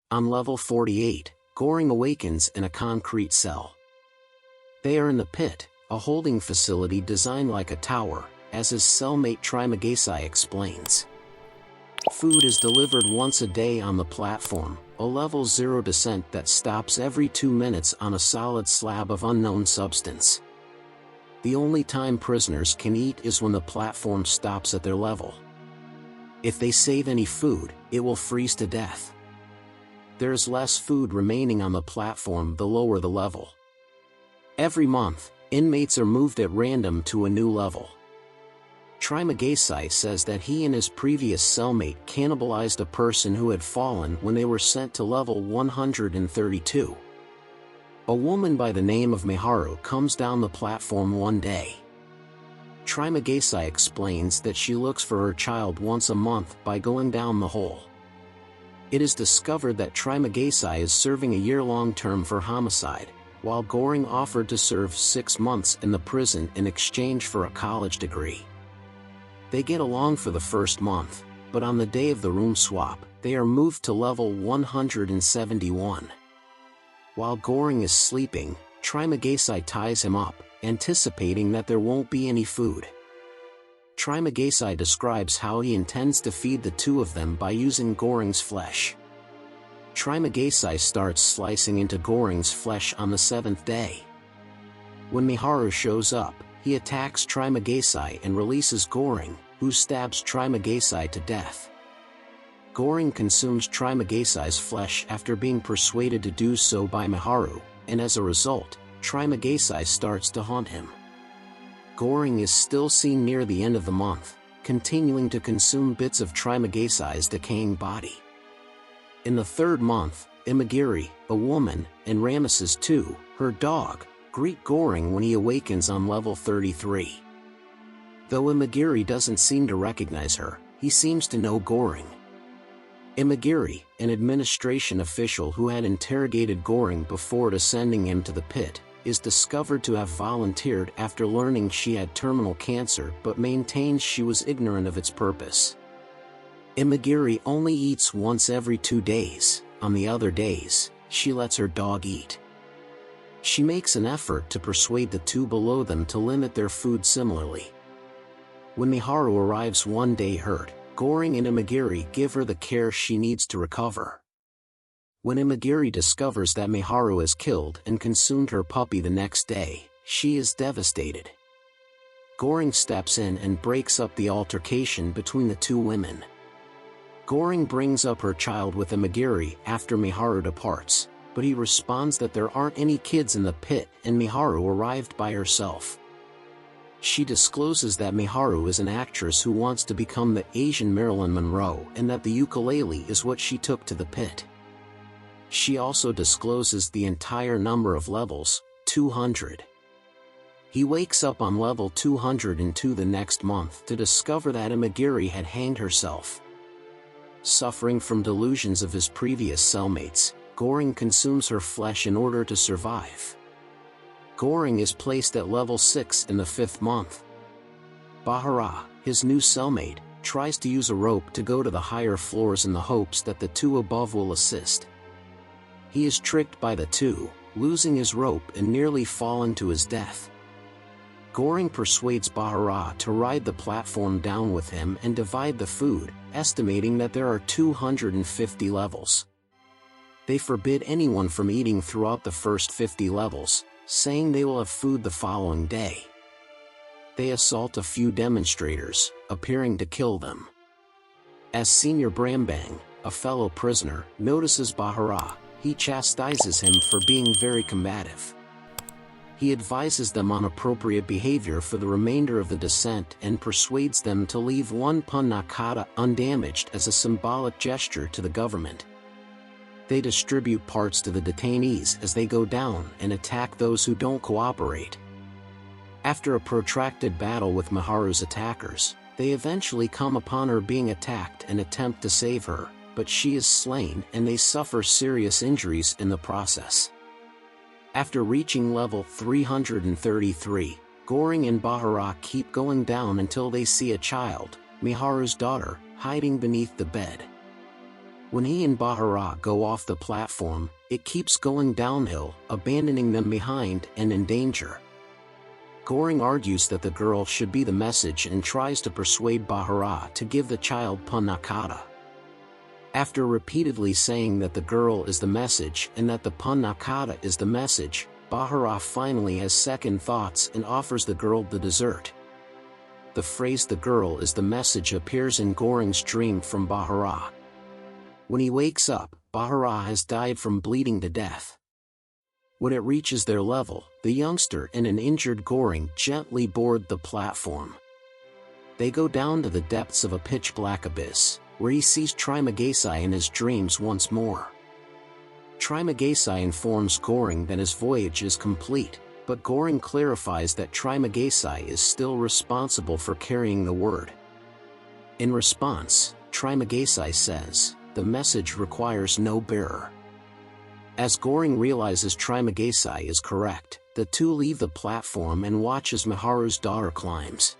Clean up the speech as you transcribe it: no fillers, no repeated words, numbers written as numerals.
On level 48, Goring awakens in a concrete cell. They are in the pit, a holding facility designed like a tower, as his cellmate Trimagasi explains. Food is delivered once a day on the platform, a level 0 descent that stops every 2 minutes on a solid slab of unknown substance. The only time prisoners can eat is when the platform stops at their level. If they save any food, it will freeze to death. There is less food remaining on the platform the lower the level. Every month, inmates are moved at random to a new level. Trimagasi says that he and his previous cellmate cannibalized a person who had fallen when they were sent to level 132. A woman by the name of Miharu comes down the platform one day. Trimagasi explains that she looks for her child once a month by going down the hole. It is discovered that Trimagasi is serving a year-long term for homicide, while Goring offered to serve 6 months in the prison in exchange for a college degree. They get along for the first month, but on the day of the room swap, they are moved to level 171. While Goring is sleeping, Trimagasi ties him up, anticipating that there won't be any food. Trimagasi describes how he intends to feed the two of them by using Goring's flesh. Trimagasi starts slicing into Goring's flesh on the 7th day. When Miharu shows up, he attacks Trimagasi and releases Goring, who stabs Trimagasi to death. Goring consumes Trimagasi's flesh after being persuaded to do so by Miharu, and as a result, Trimagasi starts to haunt him. Goring is still seen near the end of the month, continuing to consume bits of Trimagasi's decaying body. In the 3rd month, Imagiri, a woman, and Ramesses II, her dog, greet Goring when he awakens on level 33. Though Imagiri doesn't seem to recognize her, he seems to know Goring. Imagiri, an administration official who had interrogated Goring before sending him to the pit, is discovered to have volunteered after learning she had terminal cancer but maintains she was ignorant of its purpose. Imagiri only eats once every 2 days, on the other days, she lets her dog eat. She makes an effort to persuade the two below them to limit their food similarly. When Miharu arrives one day hurt, Goring and Imagiri give her the care she needs to recover. When Imagiri discovers that Miharu has killed and consumed her puppy the next day, she is devastated. Goring steps in and breaks up the altercation between the two women. Goring brings up her child with Imagiri after Miharu departs, but he responds that there aren't any kids in the pit and Miharu arrived by herself. She discloses that Miharu is an actress who wants to become the Asian Marilyn Monroe and that the ukulele is what she took to the pit. She also discloses the entire number of levels, 200. He wakes up on level 202 the next month to discover that Imagiri had hanged herself. Suffering from delusions of his previous cellmates, Goring consumes her flesh in order to survive. Goring is placed at level 6 in the 5th month. Bahara, his new cellmate, tries to use a rope to go to the higher floors in the hopes that the two above will assist. He is tricked by the two, losing his rope and nearly falling to his death. Goring persuades Bahara to ride the platform down with him and divide the food, estimating that there are 250 levels. They forbid anyone from eating throughout the first 50 levels, saying they will have food the following day. They assault a few demonstrators, appearing to kill them. As Senior Brambang, a fellow prisoner, notices Bahara, he chastises him for being very combative. He advises them on appropriate behavior for the remainder of the descent and persuades them to leave one pun nakata undamaged as a symbolic gesture to the government. They distribute parts to the detainees as they go down and attack those who don't cooperate. After a protracted battle with Miharu's attackers, they eventually come upon her being attacked and attempt to save her, but she is slain and they suffer serious injuries in the process. After reaching level 333, Goring and Bahara keep going down until they see a child, Miharu's daughter, hiding beneath the bed. When he and Bahara go off the platform, it keeps going downhill, abandoning them behind and in danger. Goring argues that the girl should be the message and tries to persuade Bahara to give the child Panakata. After repeatedly saying that the girl is the message and that the Panakata is the message, Bahara finally has second thoughts and offers the girl the dessert. The phrase "the girl is the message" appears in Goring's dream from Bahara. When he wakes up, Bahara has died from bleeding to death. When it reaches their level, the youngster and an injured Goring gently board the platform. They go down to the depths of a pitch-black abyss, where he sees Trimagasi in his dreams once more. Trimagasi informs Goring that his voyage is complete, but Goring clarifies that Trimagasi is still responsible for carrying the word. In response, Trimagasi says, "The message requires no bearer." As Goring realizes Trimagasi is correct, the two leave the platform and watch as Miharu's daughter climbs.